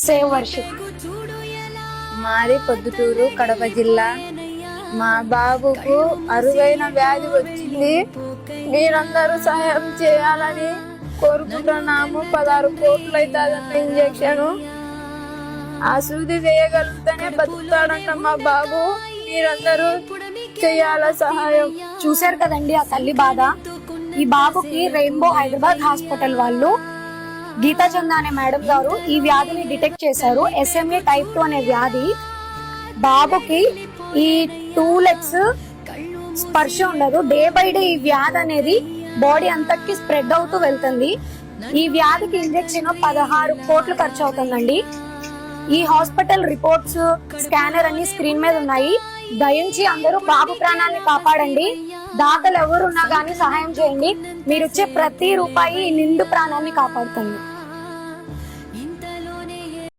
Save worship. మాది పొద్దుటూరు, కడప జిల్లా. మా బాబుకు అరుదైన వ్యాధి వచ్చింది. మీరందరూ సహాయం చేయాలని కోరుకుంటున్నాము. 16 కోట్లు అవుతుందన్న ఇంజక్షన్. ఆ సూది వేయగలిగితేనే బతుకుతాడంట మా బాబు. మీరందరూ చేయాల సహాయం. చూశారు కదండి ఆ తల్లి బాధ. ఈ బాబుకి రెయిన్బో హైదరాబాద్ హాస్పిటల్ వాళ్ళు గీతా చందా అనే మేడం గారు ఈ వ్యాధిని డిటెక్ట్ చేశారు. SMA type 2 అనే వ్యాధి. బాబుకి ఈ 2 legs స్పర్శ ఉండదు. డే బై డే ఈ వ్యాధి అనేది బాడీ అంతటికి స్ప్రెడ్ అవుతూ వెళ్తుంది. ఈ వ్యాధికి ఇంజెక్షన్ 16 కోట్లు ఖర్చు అవుతుందండి. ఈ హాస్పిటల్ రిపోర్ట్స్, స్కానర్ అన్ని స్క్రీన్ మీద ఉన్నాయి. దయించి అందరూ బాబు ప్రాణాన్ని కాపాడండి. దాతలు ఎవరున్నా గానీ సహాయం చేయండి. మీరు ఇచ్చే ప్రతి రూపాయి నిండు ప్రాణాన్ని కాపాడుతుంది.